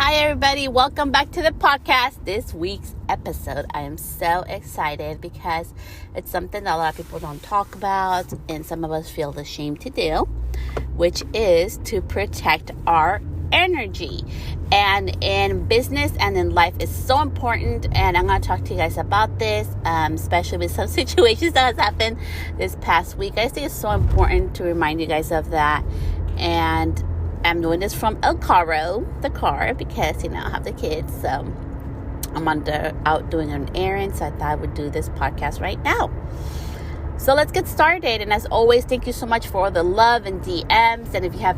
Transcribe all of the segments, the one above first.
Hi, everybody. Welcome back to the podcast. This week's episode, I am so excited because it's something that a lot of people don't talk about and some of us feel ashamed to do, which is to protect our energy. And in business and in life, it's so important. And I'm going to talk to you guys about this, especially with some situations that has happened this past week. I think it's so important to remind you guys of that. And I'm doing this from El Carro, the car, because, I have the kids. So I'm out doing an errand. So I thought I would do this podcast right now. So let's get started. And as always, thank you so much for all the love and DMs. And if you have,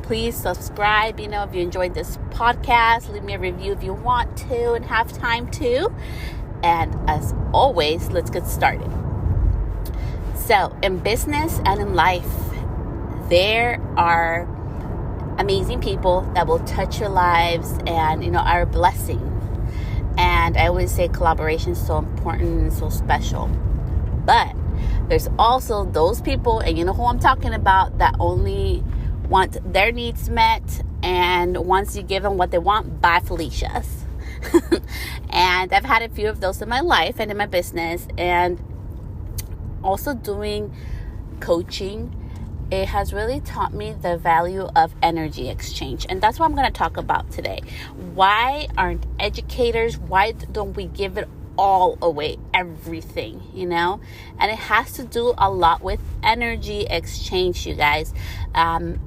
please subscribe. If you enjoyed this podcast, leave me a review if you want to and have time to. And as always, let's get started. So in business and in life, there are amazing people that will touch your lives and, are a blessing. And I always say collaboration is so important and so special. But there's also those people, and you know who I'm talking about, that only want their needs met. And once you give them what they want, bye Felicia's. And I've had a few of those in my life and in my business. And also doing coaching, it has really taught me the value of energy exchange. And that's what I'm going to talk about today. Why aren't educators, why don't we give it all away, everything, And it has to do a lot with energy exchange, you guys. And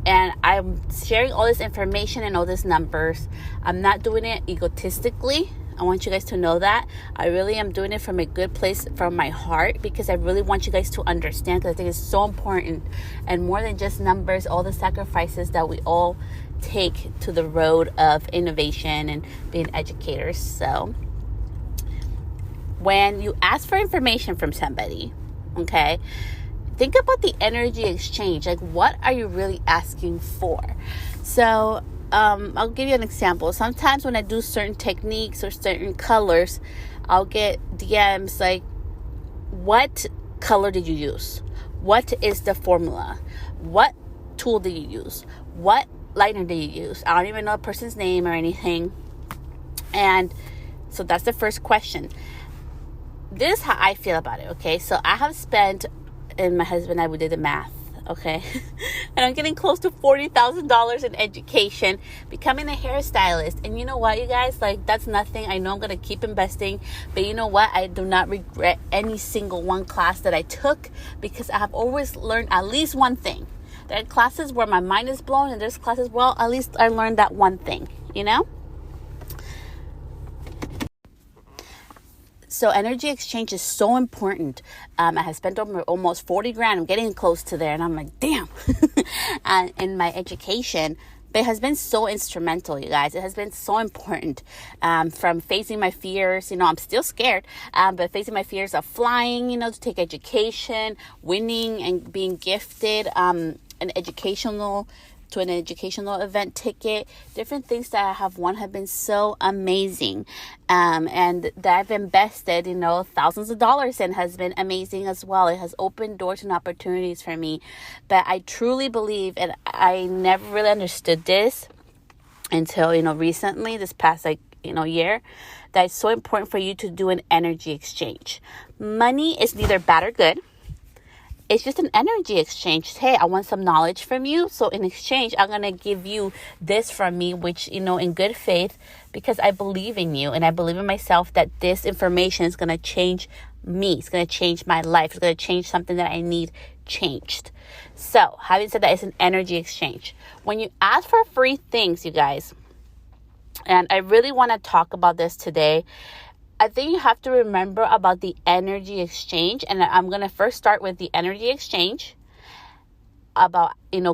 I'm sharing all this information and all these numbers. I'm not doing it egotistically. I want you guys to know that. I really am doing it from a good place, from my heart, because I really want you guys to understand, because I think it's so important. And more than just numbers, all the sacrifices that we all take to the road of innovation and being educators. So when you ask for information from somebody, okay, think about the energy exchange. Like, what are you really asking for? So I'll give you an example. Sometimes when I do certain techniques or certain colors, I'll get DMs like, what color did you use? What is the formula? What tool did you use? What liner did you use? I don't even know a person's name or anything. And so that's the first question. This is how I feel about it, okay? So I have spent, and my husband and I, we did the math. Okay. And I'm getting close to $40,000 in education, becoming a hairstylist. And you know what, you guys, that's nothing. I know I'm going to keep investing, but you know what? I do not regret any single one class that I took, because I have always learned at least one thing. There are classes where my mind is blown, and there's classes, well, at least I learned that one thing, So energy exchange is so important. I have spent over almost 40 grand. I'm getting close to there. And I'm like, damn. And in my education, but it has been so instrumental, you guys. It has been so important. From facing my fears, I'm still scared, but facing my fears of flying, to take education, winning and being gifted an educational event ticket, different things that I have won have been so amazing. And that I've invested, thousands of dollars in has been amazing as well. It has opened doors and opportunities for me. But I truly believe, and I never really understood this until, recently, this past, year, that it's so important for you to do an energy exchange. Money is neither bad or good. It's just an energy exchange. Hey, I want some knowledge from you. So in exchange, I'm going to give you this from me, which, in good faith, because I believe in you and I believe in myself that this information is going to change me. It's going to change my life. It's going to change something that I need changed. So having said that, it's an energy exchange. When you ask for free things, you guys, and I really want to talk about this today, I think you have to remember about the energy exchange. And I'm going to first start with the energy exchange about,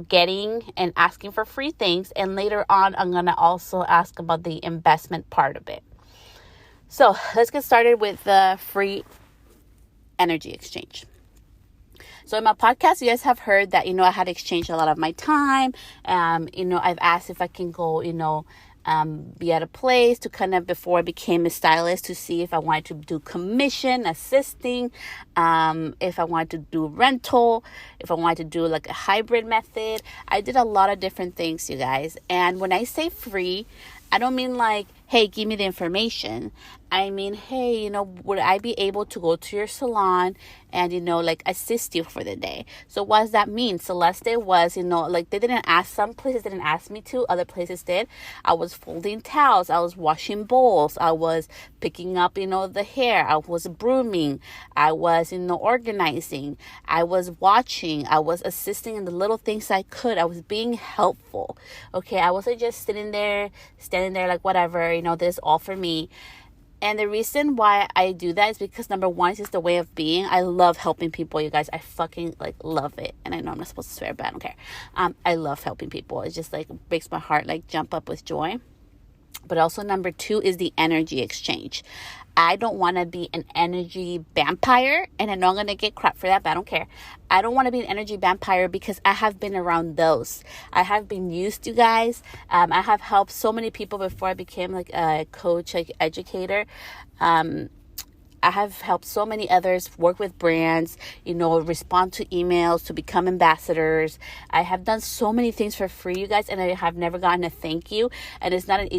getting and asking for free things. And later on, I'm going to also ask about the investment part of it. So let's get started with the free energy exchange. So in my podcast, you guys have heard that, I had exchanged a lot of my time. I've asked if I can go, be at a place to kind of, before I became a stylist, to see if I wanted to do commission, assisting, if I wanted to do rental, if I wanted to do like a hybrid method. I did a lot of different things, you guys. And when I say free, I don't mean like, hey, give me the information. I mean, hey, would I be able to go to your salon and, like assist you for the day? So what does that mean? Celeste was, like they didn't ask, some places didn't ask me to, other places did. I was folding towels. I was washing bowls. I was picking up, the hair. I was brooming. I was, organizing. I was watching. I was assisting in the little things I could. I was being helpful. Okay. I wasn't just standing there like whatever, this is all for me. And the reason why I do that is because, number one, it's just the way of being. I love helping people, you guys. I fucking love it. And I know I'm not supposed to swear, but I don't care. I love helping people. It just makes my heart jump up with joy. But also number two is the energy exchange. I don't want to be an energy vampire, and I know I'm going to get crap for that, but I don't care. I don't want to be an energy vampire because I have been around those. I have been used, you guys. I have helped so many people before I became a coach, educator. I have helped so many others work with brands, respond to emails, to become ambassadors. I have done so many things for free, you guys, and I have never gotten a thank you. And it's not an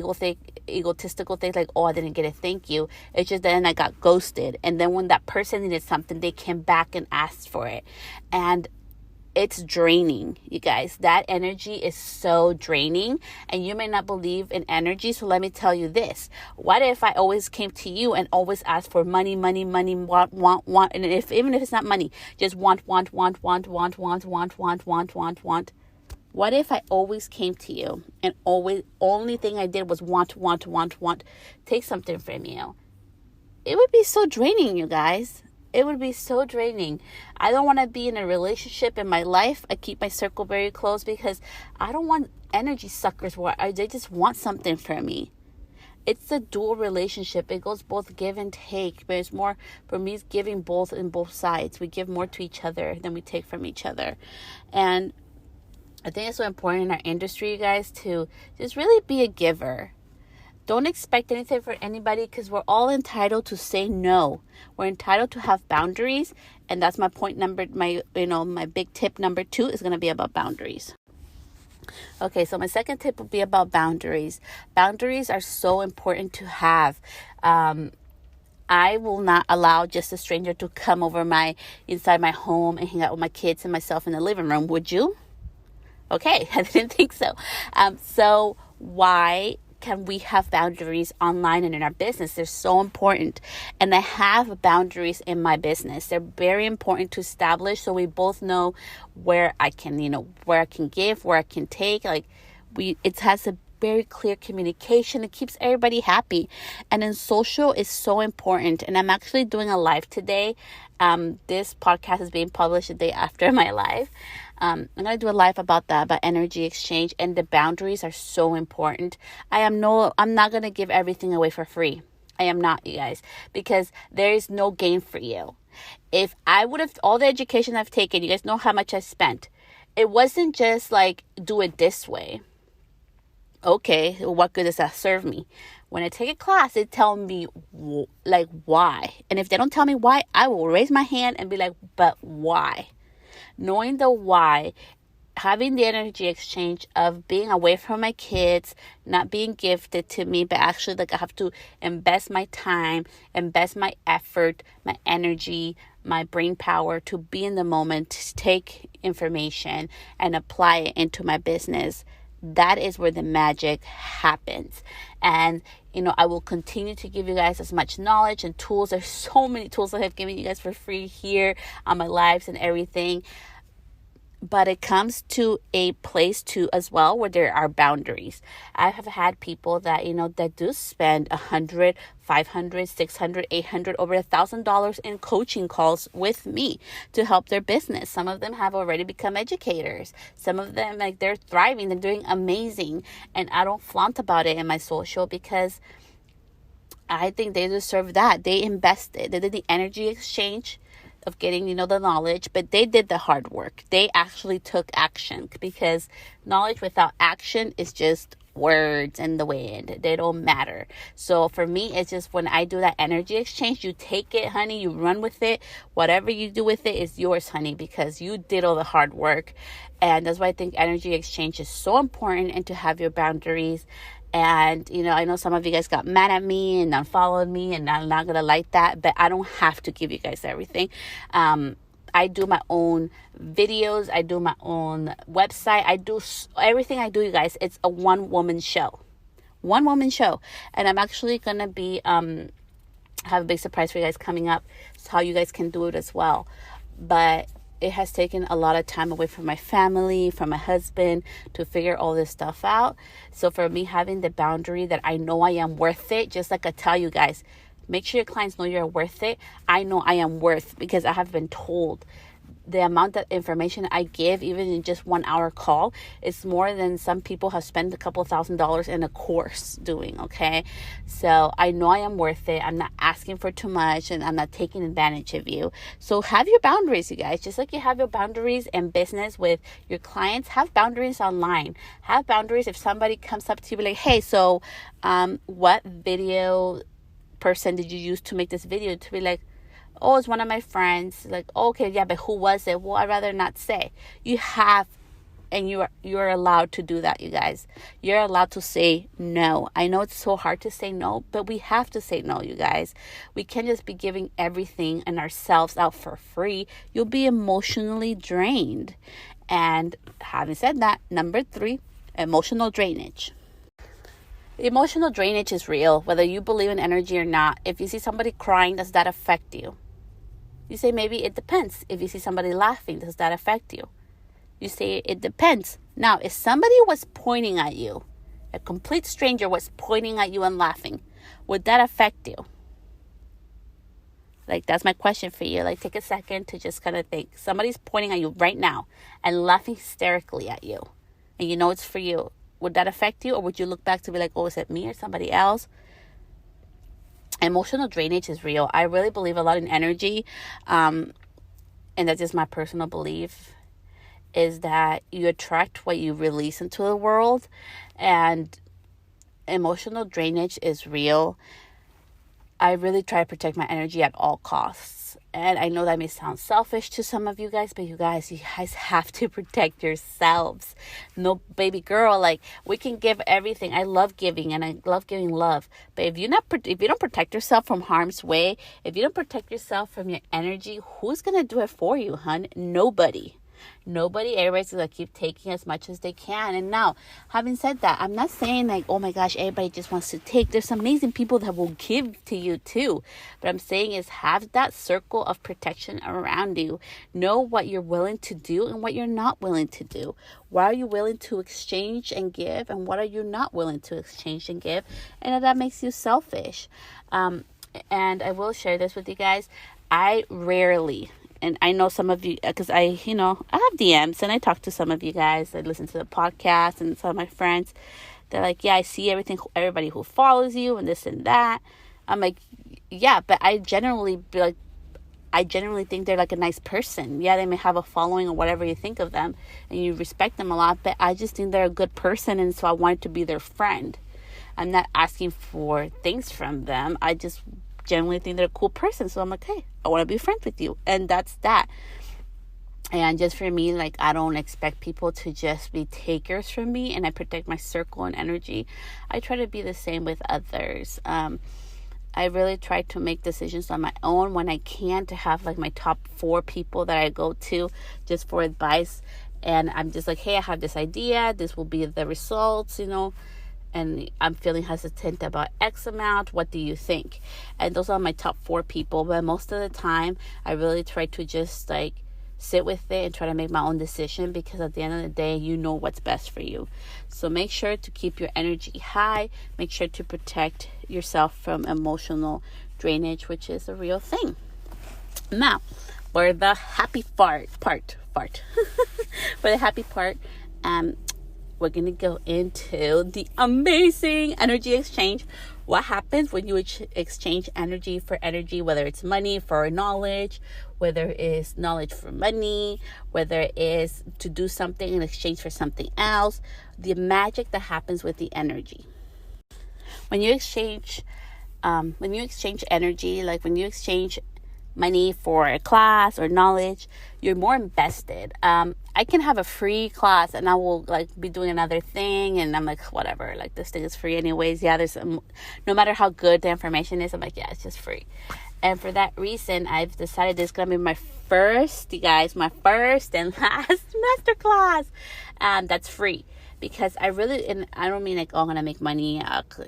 egotistical thing like, oh, I didn't get a thank you. It's just then I got ghosted. And then when that person needed something, they came back and asked for it. And it's draining, you guys. That energy is so draining, and you may not believe in energy. So let me tell you this. What if I always came to you and always asked for money, want, and even if it's not money, just want. What if I always came to you and only thing I did was want, take something from you? It would be so draining, you guys. It would be so draining. I don't want to be in a relationship in my life. I keep my circle very close because I don't want energy suckers where they just want something from me. It's a dual relationship. It goes both give and take. But it's more, for me, it's giving both in both sides. We give more to each other than we take from each other. And I think it's so important in our industry, you guys, to just really be a giver. Don't expect anything from anybody because we're all entitled to say no. We're entitled to have boundaries. And that's my my big tip number 2 is going to be about boundaries. Okay, so my second tip will be about boundaries. Boundaries are so important to have. I will not allow just a stranger to come over inside my home and hang out with my kids and myself in the living room. Would you? Okay, I didn't think so. So why can we have boundaries online and in our business? They're so important. And I have boundaries in my business. They're very important to establish so we both know where I can, where I can give, where I can take. It has a very clear communication. It keeps everybody happy. And then social is so important. And I'm actually doing a live today. This podcast is being published the day after my live. I'm going to do a live about that, about energy exchange, and the boundaries are so important. I'm not going to give everything away for free. I am not, you guys, because there is no gain for you. If I would have, all the education I've taken, you guys know how much I spent. It wasn't just do it this way. Okay, what good does that serve me? When I take a class, they tell me why. And if they don't tell me why, I will raise my hand and be like, but why? Knowing the why, having the energy exchange of being away from my kids, not being gifted to me, but actually I have to invest my time, invest my effort, my energy, my brain power to be in the moment, to take information and apply it into my business. That is where the magic happens. And, I will continue to give you guys as much knowledge and tools. There's so many tools I have given you guys for free here on my lives and everything. But it comes to a place too as well where there are boundaries. I have had people that, that do spend $100, $500, $600, $800, over $1,000 in coaching calls with me to help their business. Some of them have already become educators. Some of them, they're thriving, they're doing amazing. And I don't flaunt about it in my social because I think they deserve that. They invested. They did the energy exchange of getting, the knowledge, but they did the hard work. They actually took action because knowledge without action is just words in the wind. They don't matter. So for me, it's just when I do that energy exchange, you take it, honey, you run with it. Whatever you do with it is yours, honey, because you did all the hard work. And that's why I think energy exchange is so important, and to have your boundaries. And, I know some of you guys got mad at me and unfollowed me, and I'm not going to like that, but I don't have to give you guys everything. I do my own videos. I do my own website. I do everything I do, you guys. It's a one-woman show. One-woman show. And I'm actually going to be, have a big surprise for you guys coming up. It's how you guys can do it as well. But it has taken a lot of time away from my family, from my husband, to figure all this stuff out. So for me, having the boundary that I know I am worth it, just like I tell you guys, make sure your clients know you're worth it. I know I am worth, because I have been told the amount of information I give, even in just 1 hour call, is more than some people have spent a couple $1,000s in a course doing, okay? So I know I am worth it. I'm not asking for too much, and I'm not taking advantage of you. So have your boundaries, you guys. Just like you have your boundaries in business with your clients, have boundaries online. Have boundaries if somebody comes up to you like, hey, so what video person did you use to make this video? To be like, oh, it's one of my friends. Like, okay, yeah, but who was it? Well, I'd rather not say. You have, and you're allowed to do that, you guys. You're allowed to say no. I know it's so hard to say no, but we have to say no, you guys. We can't just be giving everything and ourselves out for free. You'll be emotionally drained. And having said that, number 3, emotional drainage. Emotional drainage is real, whether you believe in energy or not. If you see somebody crying, does that affect you? You say maybe it depends. If you see somebody laughing, does that affect you? You say it depends. Now, if somebody was pointing at you, a complete stranger was pointing at you and laughing, would that affect you? Like, that's my question for you. Like, take a second to just kind of think. Somebody's pointing at you right now and laughing hysterically at you, and you know it's for you. Would that affect you? Or would you look back to be like, oh, is it me or somebody else? Emotional drainage is real. I really believe a lot in energy. And that's just my personal belief, is that you attract what you release into the world. And emotional drainage is real. I really try to protect my energy at all costs. And I know that may sound selfish to some of you guys, but you guys have to protect yourselves. No, baby girl, like, we can give everything. I love giving, and I love giving love. But if you don't protect yourself from harm's way, if you don't protect yourself from your energy, who's going to do it for you, hun? Nobody. Everybody's going to keep taking as much as they can. And now, having said that, I'm not saying like, oh my gosh, everybody just wants to take. There's some amazing people that will give to you too. But I'm saying is, have that circle of protection around you. Know what you're willing to do and what you're not willing to do. What are you willing to exchange and give, and what are you not willing to exchange and give? And that makes you selfish. And I will share this with you guys. I rarely, and I know some of you, because I have DMs and I talk to some of you guys. I listen to the podcast, and some of my friends, they're like, yeah, I see everybody who follows you and this and that. I'm like, yeah, but I generally think they're like a nice person. Yeah, they may have a following or whatever you think of them, and you respect them a lot, but I just think they're a good person, and so I want to be their friend. I'm not asking for things from them. I just genuinely think they're a cool person. So I'm like, hey, I want to be friends with you. And that's that. And just for me, like, I don't expect people to just be takers from me, and I protect my circle and energy. I try to be the same with others. I really try to make decisions on my own when I can, to have like my top 4 people that I go to just for advice. And I'm just like, hey, I have this idea. This will be the results, and I'm feeling hesitant about X amount. What do you think? And those are my top 4 people. But most of the time, I really try to just like sit with it and try to make my own decision, because at the end of the day, you know what's best for you. So make sure to keep your energy high. Make sure to protect yourself from emotional drainage, which is a real thing. Now, for the happy part. For the happy part, we're going to go into the amazing energy exchange What happens when you exchange energy for energy, whether it's money for knowledge, whether it's knowledge for money, whether it is to do something in exchange for something else, the magic that happens with the energy. When you exchange energy, like when you exchange money for a class or knowledge, you're more invested. I can have a free class and I will like be doing another thing, and I'm like, whatever, like this thing is free anyways. Yeah, there's no matter how good the information is, I'm like, yeah, it's just free. And for that reason, I've decided this is gonna be my first and last master class that's free. Because I really, and I don't mean like, oh, I'm going to make money, like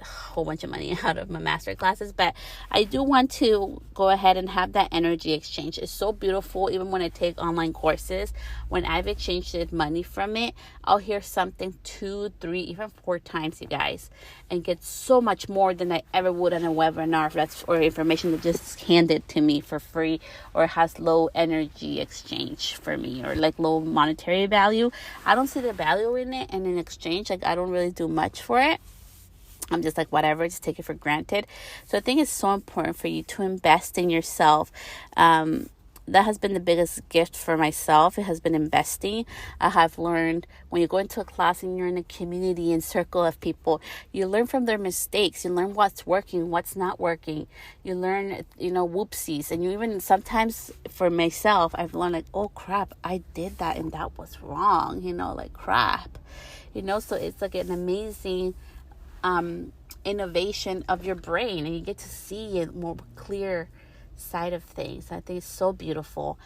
a whole bunch of money out of my master classes, but I do want to go ahead and have that energy exchange. It's so beautiful. Even when I take online courses, when I've exchanged money from it, I'll hear something 2, 3, even 4 times, you guys, and get so much more than I ever would on a webinar or information that just handed to me for free, or has low energy exchange for me, or like low monetary value. I don't see the value in it, and in exchange, like I don't really do much for it. I'm just like, whatever, just take it for granted. So I think it's so important for you to invest in yourself. That has been the biggest gift for myself. It has been investing. I have learned when you go into a class and you're in a community and circle of people, you learn from their mistakes. You learn what's working, what's not working. You learn, whoopsies. And you even sometimes, for myself, I've learned like, oh crap, I did that and that was wrong, like crap. So it's like an amazing innovation of your brain, and you get to see a more clear side of things. I think it's so beautiful.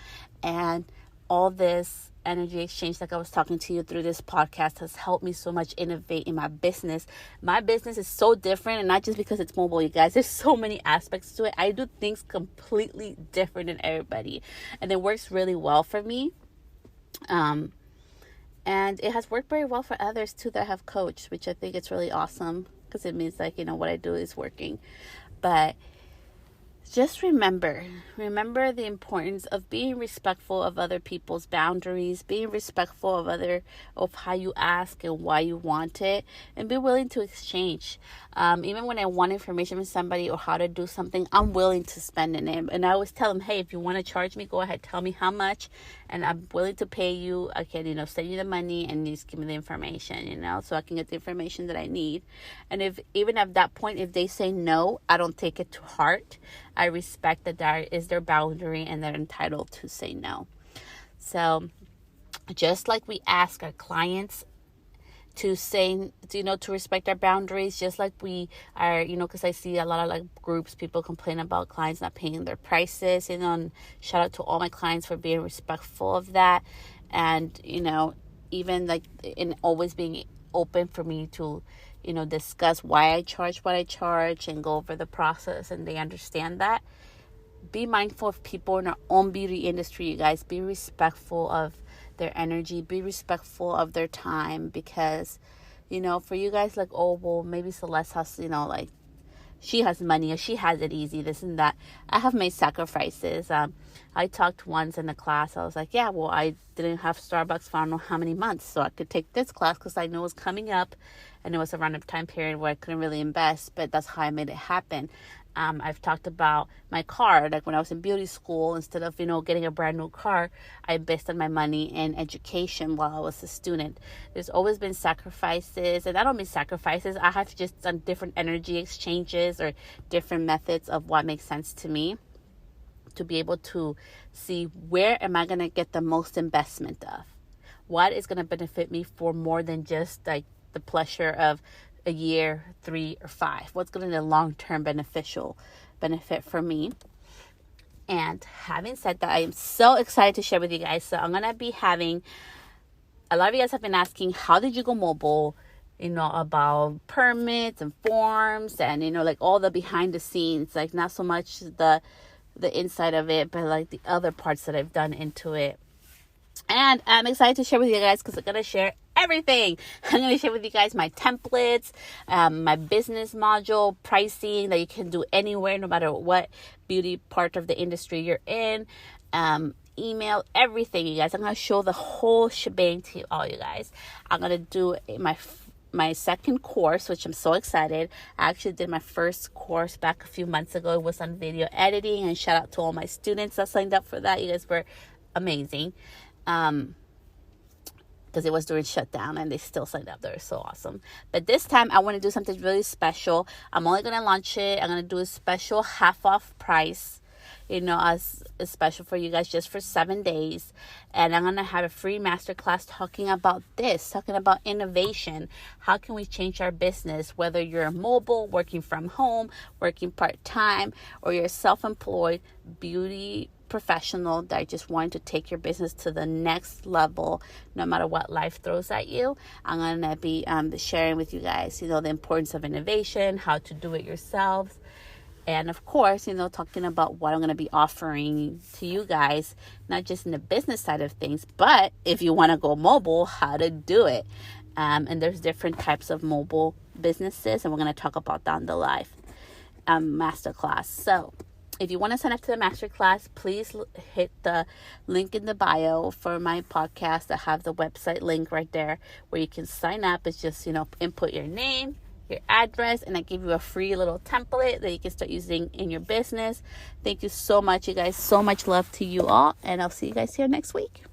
And all this energy exchange, like I was talking to you through this podcast, has helped me so much innovate in my business. My business is so different, and not just because it's mobile, you guys. There's so many aspects to it. I do things completely different than everybody, and it works really well for me. And it has worked very well for others too that I have coached, which I think it's really awesome, because it means like, what I do is working. But just remember the importance of being respectful of other people's boundaries, being respectful of how you ask and why you want it, and be willing to exchange. Even when I want information from somebody or how to do something, I'm willing to spend in it. And I always tell them, hey, if you want to charge me, go ahead, tell me how much, and I'm willing to pay you. I can, send you the money and you just give me the information, so I can get the information that I need. And if even at that point, if they say no, I don't take it to heart. I respect that is their boundary and they're entitled to say no. So just like we ask our clients to say, to respect our boundaries, just like we are, because I see a lot of like groups, people complain about clients not paying their prices, and shout out to all my clients for being respectful of that. And, even like in always being open for me to, discuss why I charge what I charge and go over the process, and they understand that. Be mindful of people in our own beauty industry, you guys. Be respectful of their energy. Be respectful of their time, because, for you guys, like, oh, well, maybe Celeste has, like, she has money or she has it easy, this and that. I have made sacrifices. I talked once in a class. I was like, yeah, well, I didn't have Starbucks for I don't know how many months, so I could take this class because I knew it was coming up, and it was around a time period where I couldn't really invest, but that's how I made it happen. I've talked about my car. Like when I was in beauty school, instead of, getting a brand new car, I invested my money in education while I was a student. There's always been sacrifices, and I don't mean sacrifices. I have just done different energy exchanges or different methods of what makes sense to me, to be able to see where am I going to get the most investment of? What is going to benefit me for more than just like the pleasure of a year, 3 or 5? What's going to be the long-term benefit for me? And having said that, I am so excited to share with you guys. So I'm going to be having, a lot of you guys have been asking, how did you go mobile? About permits and forms and, like all the behind the scenes, like not so much the inside of it, but like the other parts that I've done into it. And I'm excited to share with you guys because I'm going to share everything. I'm going to share with you guys my templates, my business module, pricing that you can do anywhere, no matter what beauty part of the industry you're in, email, everything, you guys. I'm going to show the whole shebang to all you guys. I'm going to do my my second course, which I'm so excited. I actually did my first course back a few months ago. It was on video editing, and shout out to all my students that signed up for that. You guys were amazing. Because it was during shutdown and they still signed up. They were so awesome. But this time I want to do something really special. I'm only going to launch it. I'm going to do a special half off price, as a special for you guys just for 7 days. And I'm going to have a free masterclass talking about innovation. How can we change our business? Whether you're mobile, working from home, working part-time, or you're self-employed, beauty professional that just want to take your business to the next level no matter what life throws at you. I'm going to be sharing with you guys, the importance of innovation, how to do it yourselves. And of course, talking about what I'm going to be offering to you guys, not just in the business side of things, but if you want to go mobile, how to do it. And there's different types of mobile businesses, and we're going to talk about that in the live masterclass. So if you want to sign up to the masterclass, please hit the link in the bio for my podcast. I have the website link right there where you can sign up. It's just, input your name, your address, and I give you a free little template that you can start using in your business. Thank you so much, you guys. So much love to you all, and I'll see you guys here next week.